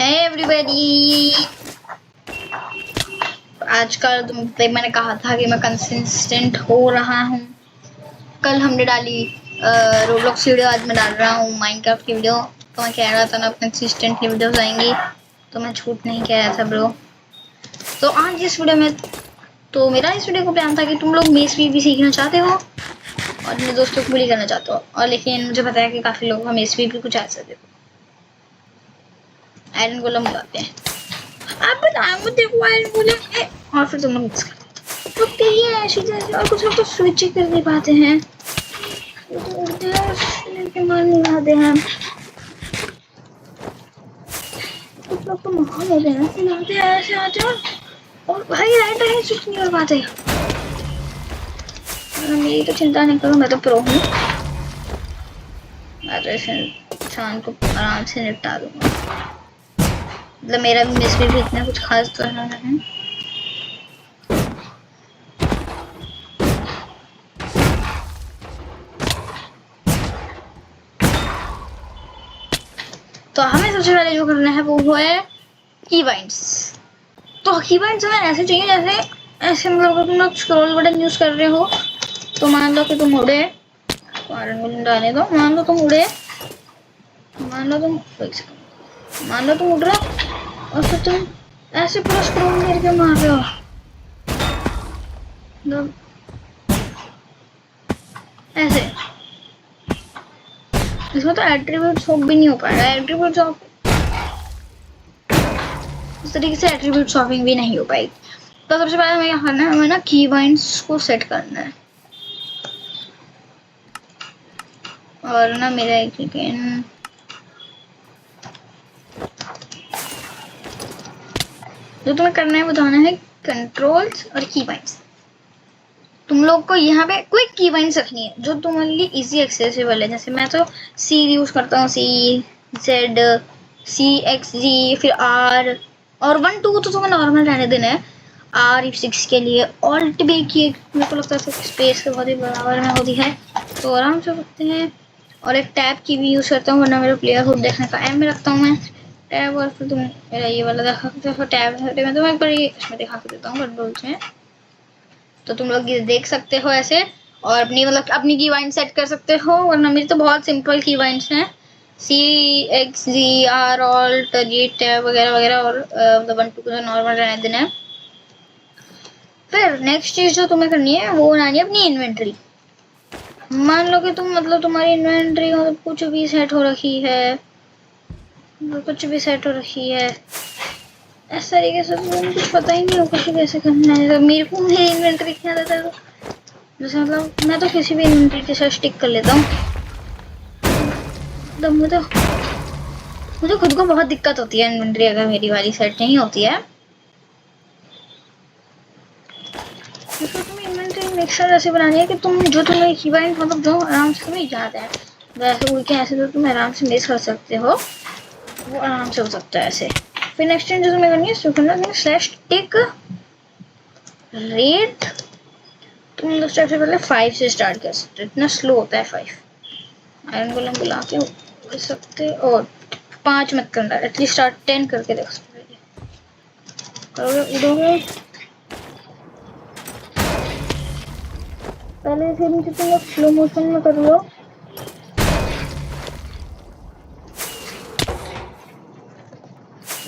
है एवरीबॉडी। आजकल मैंने कहा था कि मैं कंसिस्टेंट हो रहा हूँ। कल हमने डाली रोब्लॉक्स वीडियो, आज मैं डाल रहा हूँ माइनक्राफ्ट की वीडियो। तो मैं कह रहा था ना कंसिस्टेंटली वीडियोस आएंगी, तो मैं झूठ नहीं कह रहा था ब्रो। तो आज इस वीडियो में मेरा इस वीडियो को प्लान था कि तुम लोग मेसवी भी सीखना चाहते हो और अपने दोस्तों को बुली करना चाहते हो, और लेकिन मुझे पता है कि काफ़ी लोग हम मेसवी भी कुछ ऐसा देखो आयरन गोलम बुलाते हैं। आप बताओ देखो आयरन गोलम और फिर तुम लोग मिक्स करते तो यही है ऐसी जैसे। और कुछ लोग तो स्विच कर नहीं पाते हैं, लेकिन मान नहीं पाते हैं। कुछ लोग तो महान होते हैं, ऐसे ऐसे आते हैं और भाई राइट है स्विच नहीं कर पाते। मेरी तो चिंता नहीं करो, मैं तो प्रो हूँ। मैं तो इस इंसान को आराम से निपटा दूंगा। मतलब मेरा भी मिस भी इतना कुछ खास तो है। तो हमें सबसे पहले जो करना है वो है कीबाइंड्स। तो कीबाइंड्स हमें ऐसे चाहिए जैसे ऐसे, मतलब अगर तुम लोग स्क्रॉल बटन यूज कर रहे हो तो मान लो कि तुम उड़े, डालने दो, मान लो तुम उड़े, मान लो तुम उड़ रहे हो और फिर तुम ऐसे पूरा स्क्रॉल करके मार रहे हो, मतलब ऐसे। इसमें तो एट्रीब्यूट शॉप भी नहीं हो पाएगा। एट्रीब्यूट शॉप इस तरीके से एट्रीब्यूट शॉपिंग भी नहीं हो पाएगी। तो सबसे पहले हमें क्या करना है, हमें ना कीबाइंड्स को सेट करना है। और ना मेरा एक सेकेंड, जो तुम्हें करना है बताना है कंट्रोल्स और कीबाइंड्स। तुम लोग को यहाँ पे कोई कीबाइंड्स रखनी है जो तुम्हारे लिए इजी एक्सेसिबल है। जैसे मैं तो सी यूज करता हूँ, C, Z, C, X, G, फिर R और 1, 2 तो तुम्हें नॉर्मल रहने देना है। R6 के लिए ऑल्ट भी की मेरे को लगता है स्पेस के बहुत ही बराबर में होती है, तो आराम से रखते हैं। और एक टैब की भी यूज़ करता हूँ, वरना मेरा प्लेयर हुड देखने का M में रखता हूँ मैं टैब। और फिर तुम मेरा ये वाला देखा टैब है, मैं तुम्हें एक बार इसमें दिखा के देता हूँ कंट्रोल्स में, तो तुम लोग ये देख सकते हो ऐसे। और अपनी मतलब अपनी कीबाइंड सेट कर सकते हो, वरना मेरी तो बहुत सिंपल कीबाइंड्स हैं, C, X, G, R, alt, G, tab वगैरह वगैरह। और मतलब 1, 2 को नॉर्मल रहने देना है। फिर नेक्स्ट चीज़ जो तुम्हें करनी है वो बनानी है अपनी इन्वेंट्री। मान लो कि तुम मतलब तुम्हारी इन्वेंट्री मतलब कुछ भी सेट हो रखी है, इस तरीके से तुम्हें कुछ पता ही नहीं होगा कि कैसे करना है। मेरे को मेरी इन्वेंट्री क्या रहता है, जैसे मतलब मैं तो किसी भी इन्वेंट्री के साथ स्टिक कर लेता हूँ। मतलब मुझे खुद को बहुत दिक्कत होती है इन्वेंट्री अगर मेरी वाली सेट नहीं होती है। तो तुम्हें इन्वेंट्री मिक्सर ऐसे बनानी है कि तुम जो तुम्हें कीबाइंड मतलब जो आराम से तुम्हें याद है वैसे उड़ के ऐसे तो तुम आराम से मिक्स कर सकते हो, वो आराम से हो सकता है ऐसे। फिर नेक्स्ट टाइम जो तुम्हें करनी है उसको करना है /टिक रेट। तुम लोग सबसे पहले 5 से स्टार्ट कर सकते हो, इतना स्लो होता है 5। आयरन गोलम बुला के उड़ सकते, और 5 मत करना, एटलीस्ट स्टार्ट 10 करके देख सकते हो। करोगे उड़ोगे पहले से नीचे तुम लोग स्लो मोशन में कर लो।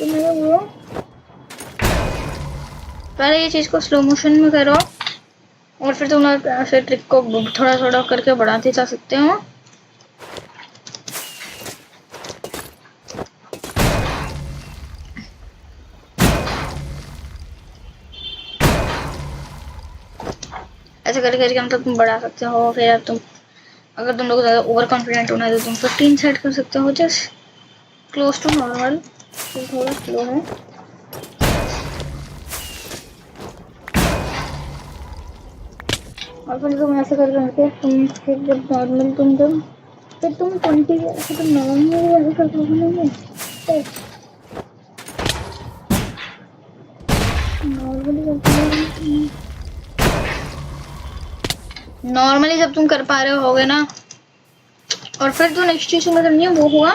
वो पहले ये चीज़ को स्लो मोशन में करो और फिर तुम लोग ऐसे ट्रिक को थोड़ा थोड़ा करके बढ़ाते जा सकते हो। ऐसे करके मतलब तुम बढ़ा सकते हो। फिर अब तुम अगर तुम लोग ज़्यादा ओवर कॉन्फिडेंट होना है तो तुम 15 सेट कर सकते हो, जस्ट क्लोज टू नॉर्मल, थोड़ा स्लो है। और फिर तुम ऐसे करके तुम फिर जब नॉर्मल फिर तुम 20 ऐसे तुम नॉर्मल ऐसे कर पाओगे। नॉर्मली जब तुम कर पा रहे होगे ना, और फिर जो नेक्स्ट चीज तुम्हें करनी है वो हुआ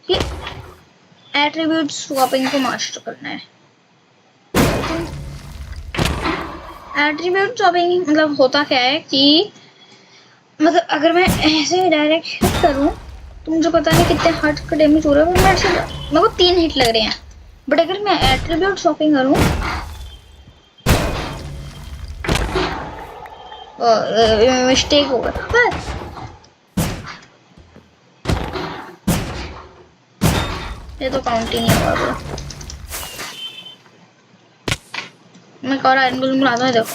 कि एट्रीब्यूट स्वैपिंग को मास्टर करना है। एट्रीब्यूट स्वैपिंग मतलब होता क्या है कि मतलब अगर मैं ऐसे डायरेक्ट हिट करूं तो मुझे पता नहीं कितने हार्ट का डैमेज हो रहा है, मेरे को 3 हिट लग रहे हैं। बट अगर मैं एट्रीब्यूट स्वैपिंग करूं मिस्टेक होगा। ये तो काउंट ही नहीं होगा। मैं कह रहा आयरन गोलेम बनाता हूँ, देखो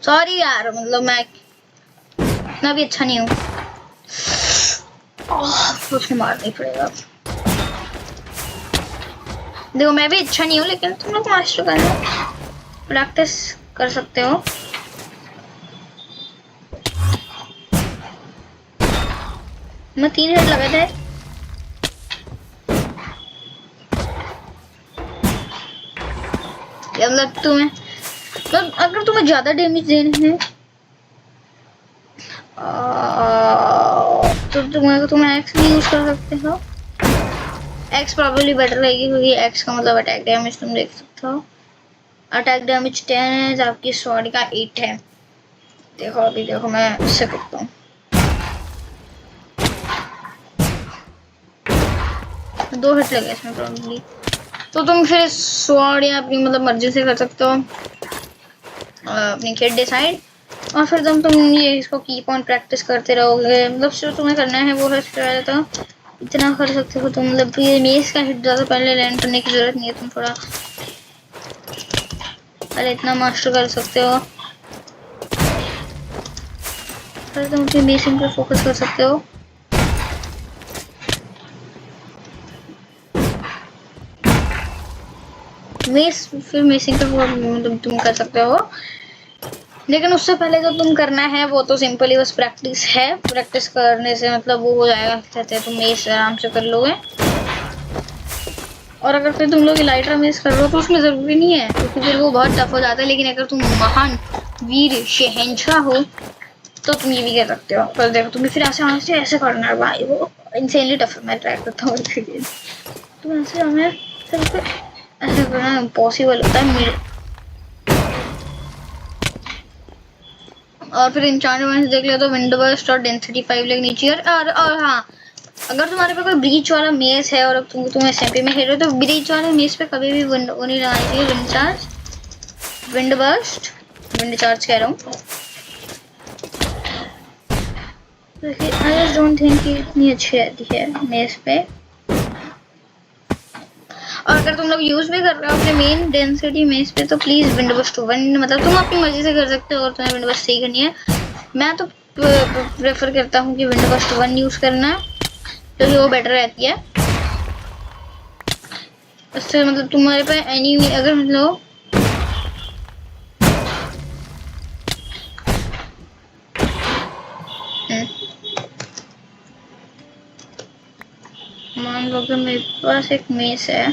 सॉरी यार, मतलब मैं भी अच्छा नहीं हूँ। कुछ मारना ही पड़ेगा। देखो मैं भी अच्छा नहीं हूँ, लेकिन तुम लोग मास्टर करना, प्रैक्टिस कर सकते हो। मैं 3 हिट लगे थे। मतलब तुम्हें तो अगर तुम्हें ज्यादा डैमेज देने हैं तो तुम एक्स भी यूज कर सकते हो। एक्स प्रॉब्ली बेटर रहेगी क्योंकि एक्स का मतलब अटैक डैमेज तुम देख सकते हो। अटैक डैमेज 10 है, जब आपकी स्वॉर्ड का 8 है। देखो अभी देखो मैं इससे करता हूँ। 2 हिट लगे इसमें प्रॉब्ली। तो तुम फिर स्वॉर्ड या अपनी मतलब मर्जी से कर सकते हो, अपनी किट डिसाइड। और फिर तुम ये इसको कीप ऑन प्रैक्टिस करते रहोगे। मतलब जो तुम्हें करना है वो है पहले तो इतना कर सकते हो तुम, मतलब ये मेस का हिट ज़्यादा पहले लैंड करने की जरूरत नहीं है। तुम थोड़ा पहले इतना मास्टर कर सकते हो, फिर तुम अपनी मेसिंग पे फोकस कर सकते हो। फिर मेसिंग पे मतलब तुम कर सकते हो, लेकिन उससे पहले जो तुम करना है वो तो सिंपली बस प्रैक्टिस है। प्रैक्टिस करने से मतलब वो हो जाएगा, कहते हैं तुम मेस आराम से कर लोगे। और अगर फिर तुम लोग इलाइट्रा मेस कर रहे हो तो उसमें ज़रूरी नहीं है क्योंकि फिर वो बहुत टफ हो जाता है। लेकिन अगर तुम महान वीर शहंशाह हो तो तुम ये भी कर सकते हो। पर देखो तुम्हें फिर ऐसे ऐसे करना है भाई, वो इंसेनली टफ है। मैं ट्राई करता हूँ तुम ऐसे हमें सिर्फ ऐसे करना इम्पॉसिबल होता है मेरे। और फिर इंचार्टमेंट देख लिया तो विंडो बर्स्ट और डेंसिटी 5 लगनी चाहिए। और हाँ, अगर तुम्हारे पे कोई ब्रीच वाला मेस है और तुम एसएमपी में खेल रहे हो तो ब्रीच वाले मेस पे कभी भी विंड नहीं लगानी चाहिए। विंड बर्स्ट विंड चार्ज कह रहा हूँ। आई जस्ट डोंट थिंक कि इतनी अच्छी रहती है मेस पे। और अगर तुम लोग यूज भी कर रहे हो अपने मेन डेंसिटी मेस पे तो प्लीज विंड बर्स्ट 1 मतलब तुम अपनी मर्जी से कर सकते हो। और तुम्हें विंड बर्स्ट सही करनी है, मैं तो प्रेफर करता हूँ कि विंड बर्स्ट 1 यूज करना क्योंकि वो बेटर रहती है। उससे मतलब तुम्हारे पे एनिमी अगर मतलब मान लो कि मेरे पास एक मेस है,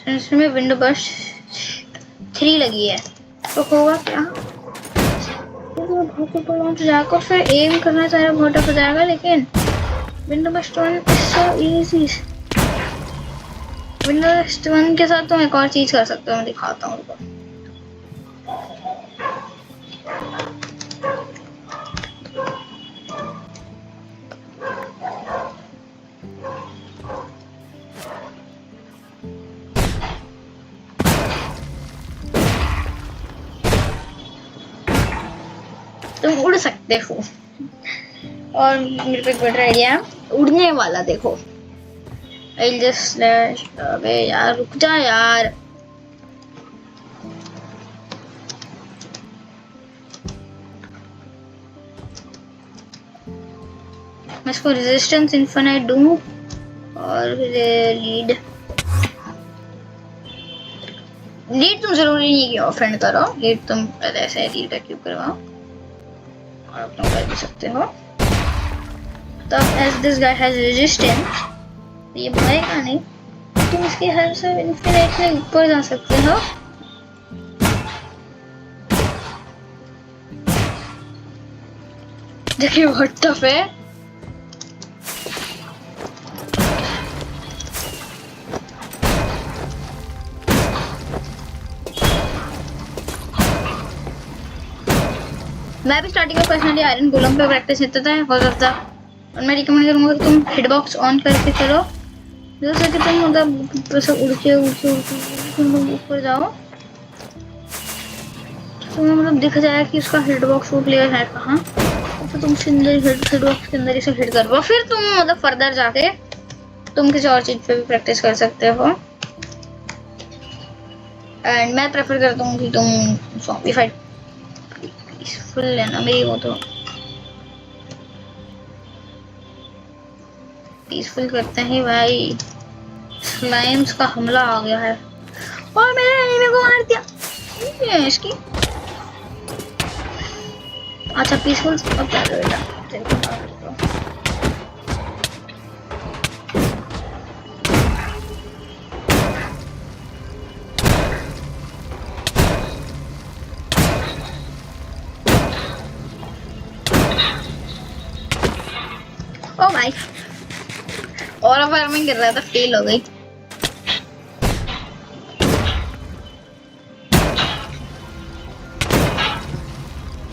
इसमें विंडो बर्स्ट 3 लगी है तो होगा क्या, तो जाकर फिर एम करना सारा बहुत टफ हो जाएगा। लेकिन window burst 1 so easy. Window burst 1 के साथ तुम एक और चीज कर सकते हो, मैं दिखाता हूँ। तुम उड़ सकते हो। और मेरे पे एक बेटर आइडिया है उड़ने वाला, देखो I'll just slash। अबे यार रुक जा यार, मैं इसको रेजिस्टेंस इन्फिनाइट दूँ और लीड तुम जरूरी नहीं कि ऑफेंड करो, लीड तुम पहले ऐसे लीड एक्टिव करवाओ। और आप लोग कर भी सकते हो। तब as this guy has resistance, ये भागेगा नहीं, तुम इसकी हेल्प से इन्फिनिटली ऊपर जा सकते हो। देखिए बहुत टफ है। मैं भी स्टार्टिंग में पर्सनली आयरन गोलम पे प्रैक्टिस करता था बहुत ज़्यादा, और मैं रिकमेंड करूँगा कि तुम हिटबॉक्स ऑन करके करो, जैसे कि तुम मतलब ऐसा उड़ के ऊपर जाओ, तुम्हें मतलब दिख जाए कि उसका हिटबॉक्स वो प्लेयर है कहाँ, तो तुम हिटबॉक्स के अंदर इसे हिट करो, फिर तुम मतलब फर्दर जाके तुम किसी और चीज़ पे भी प्रैक्टिस कर सकते हो। एंड मैं प्रेफर करता हूँ कि तुम ज़ॉम्बी फाइट पीसफुल लेना, मेरी वो तो पीसफुल करते हैं भाई। स्लाइम्स का हमला आ गया है और मेरे एनिमी को मार दिया। ये इसकी अच्छा पीसफुल अब क्या करेगा, तेरे को मार देता हूँ। ओ भाई और फार्मिंग कर रहा था, फेल हो गई।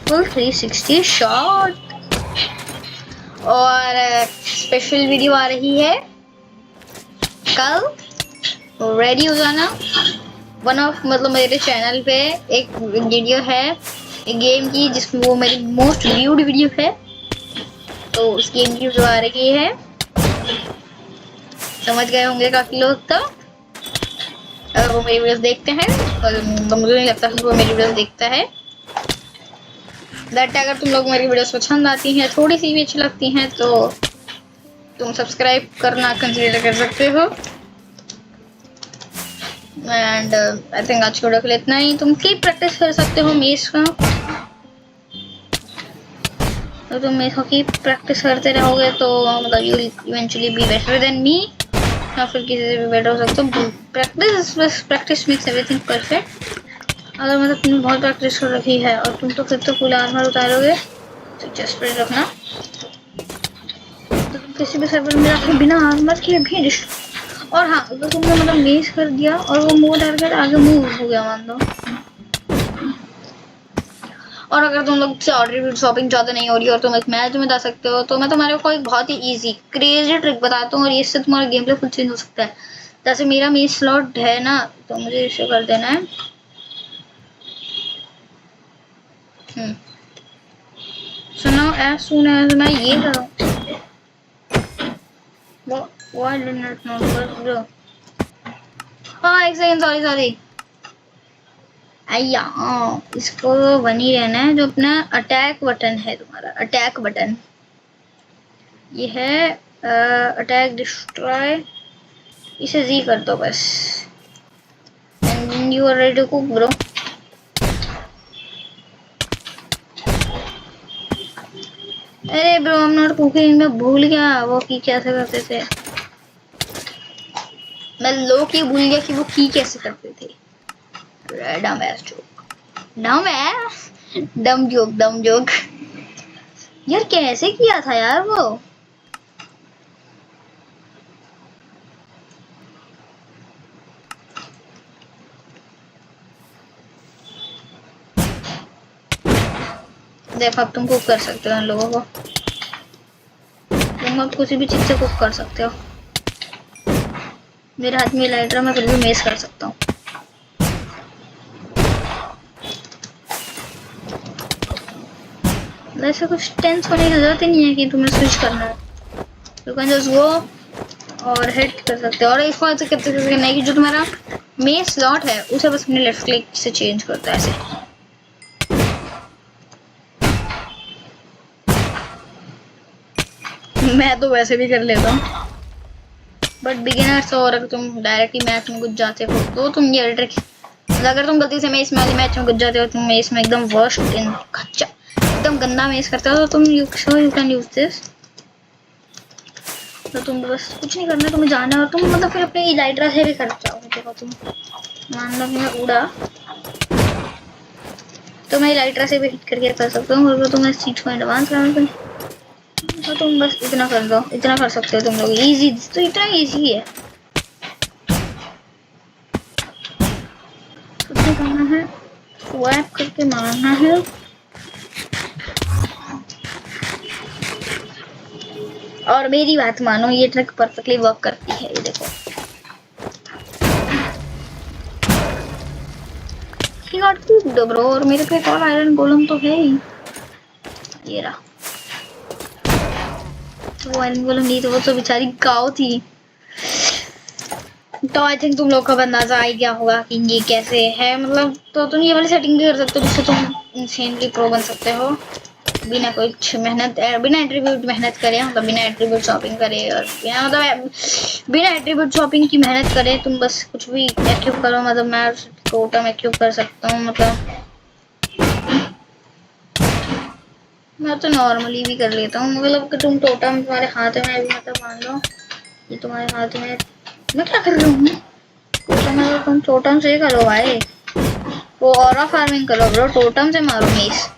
Full 360 shot. और स्पेशल वीडियो आ रही है कल, रेडी हो जाना। वन ऑफ मतलब मेरे चैनल पे एक वीडियो है एक गेम की जिसमें वो मेरी मोस्ट व्यूड वीडियो है, तो उस गेम की जो आ रही है समझ गए होंगे काफी लोग। तो अगर वो मेरी वीडियोस देखते हैं, और मुझे नहीं लगता कि वो मेरी वीडियोस देखता है, दैट अगर तुम लोग मेरी वीडियोस पसंद आती हैं, थोड़ी सी भी अच्छी लगती हैं, तो तुम सब्सक्राइब करना कंसीडर कर सकते हो। एंड आई थिंक आज के वीडियो के लिए इतना ही। तुम कीप प्रैक्टिस कर सकते हो मेस का, तो तुम मेस की प्रैक्टिस करते रहोगे तो मतलब you eventually be better than me, या फिर किसी से भी बेटर हो सकते हो। Practice makes everything perfect. अगर मतलब तुमने बहुत प्रैक्टिस कर रखी है और तुम तो फिर तो फुल आर्मर उतारोगे, तो चेस्ट पे रखना, तो तुम किसी भी सर्वर में जाकर बिना आर्मर के भी। और हाँ अगर तुमने मतलब मेस कर दिया और वो मूव टारगेट आगे मूव हो गया मान लो, और अगर तुम लोग से ऑर्डर शॉपिंग ज़्यादा नहीं हो रही और तुम एक मैच में जा सकते हो, तो मैं तुम्हारे को एक बहुत ही इजी क्रेजी ट्रिक बताता हूँ, और इससे तुम्हारा गेम प्ले फुल चेंज हो सकता है। जैसे मेरा मेस स्लॉट है ना, तो मुझे इसे कर देना है। So now as soon as मैं ये करूँ, why did not work bro? हाँ एक सेकंड, सॉरी आया। इसको बनी रहना है, जो अपना अटैक बटन है, तुम्हारा अटैक बटन ये है, अटैक डिस्ट्रॉय, इसे जी कर दो बस, and you are ready to cook bro. अरे bro I am not cooking, मैं भूल गया वो की कैसे करते थे, मैं लो की भूल गया कि वो की कैसे करते थे। डम एस जोक, डम जोक यार, कैसे किया था यार वो। देखो अब तुम कुक कर सकते हो इन लोगों को, तुम अब किसी भी चीज से कुक कर सकते हो। मेरे हाथ में लाइटर, मैं फिर भी मेस कर सकता हूँ। वैसे कुछ टेंस होने की जरूरत ही नहीं है कि तुम्हें स्विच करना है, यू कैन जस्ट गो और हिट कर सकते हो। और इसको ऐसे करना है कि जो तुम्हारा मेस स्लॉट है उसे बस अपने लेफ्ट क्लिक से चेंज करता है ऐसे। मैं तो वैसे भी कर लेता हूँ, बट बिगिनर्स और अगर तुम डायरेक्टली मैच में घुस जाते हो तो तुम ये ट्रिक, अगर तुम गलती से मैं इस वाले मैच में घुस जाते हो, तुम इसमें एकदम वर्स्ट इन खच्चा एकदम गंदा मेस करते हो तो तुम यू कैन यूज दिस। तो तुम बस कुछ नहीं करना, तुम्हें जाना है और तुम मतलब फिर अपने इलाइट्रा से भी कर जाओगे। देखो तुम मान लो कि मैं उड़ा तो मैं इलाइट्रा से भी हिट करके कर सकता हूँ, और तुम्हें इस चीज को एडवांस करना तो तुम बस इतना कर दो, इतना कर सकते हो तुम लोग। इजी तो इतना इजी है, कुछ नहीं करना है, स्वैप करके मारना है। और मेरी बात मानो, ये ट्रिक परफेक्टली वर्क करती है, ये देखो। He got cooked bro, और मेरे पे एक और आयरन गोलम तो है ही। ये रहा वो आयरन गोलम, नहीं तो वो तो बेचारी काऊ थी। तो आई थिंक तुम लोग को अंदाजा आ गया होगा कि ये कैसे है, मतलब तो तुम ये वाली सेटिंग भी कर सकते हो जिससे तुम इंसेनली प्रो बन सकते हो बिना कुछ मेहनत, बिना एट्रीब्यूट मेहनत करे, मतलब बिना एट्रीब्यूट शॉपिंग करे, और बिना मतलब बिना एट्रीब्यूट शॉपिंग की मेहनत करे। तुम बस कुछ भी एक्यूब करो, मतलब मैं टोटम एक्यूब कर सकता हूँ, मतलब मैं तो नॉर्मली भी कर लेता हूँ। मतलब कि तुम टोटम तुम्हारे हाथ में अभी, मतलब मान लो ये तुम्हारे हाथ में, मैं क्या कर रही हूँ, तुम टोटम से करो भाई, वो ऑरा फार्मिंग करो ब्रो, टोटम से मारो मेस।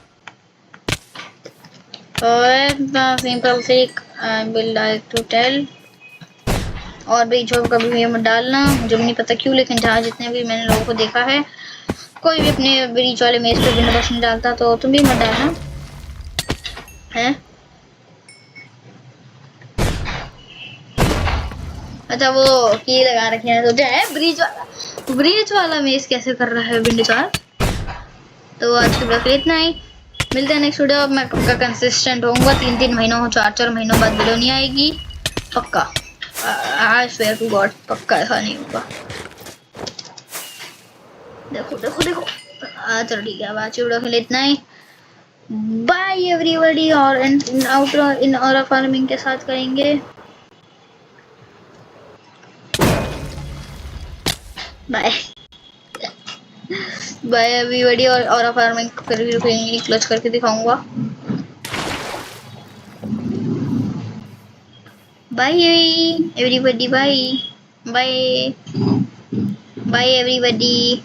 Simple thing I will like to tell. और बीच में कभी भी मत डालना, मुझे नहीं पता क्यों, लेकिन जहाँ जितने भी मैंने लोगों को देखा है कोई भी अपने ब्रीच वाले मेज पे विंडो बॉक्स नहीं डालता, तो तुम भी मत डालना है। अच्छा वो की लगा रखे हैं तो है ब्रीच वाला मेज कैसे कर रहा है विंडो चार्ज। तो आज की ब्लॉग इतना ही, मिलते हैं नेक्स्ट वीडियो। मैं पक्का कंसिस्टेंट होऊंगा, 3-3 महीनों 4-4 महीनों बाद वीडियो नहीं आएगी पक्का। आई स्वेयर टू गॉड पक्का ऐसा नहीं होगा। देखो देखो देखो चलो ठीक है, अब आज की वीडियो के लिए इतना ही। बाय एवरीबॉडी, और इन आउटर इन ऑरा फार्मिंग के साथ करेंगे। बाय बाय एवरीबॉडी, और ऑरा फार्मिंग फिर भी रुकेंगे, क्लोज करके दिखाऊंगा। Bye everybody, bye bye bye everybody.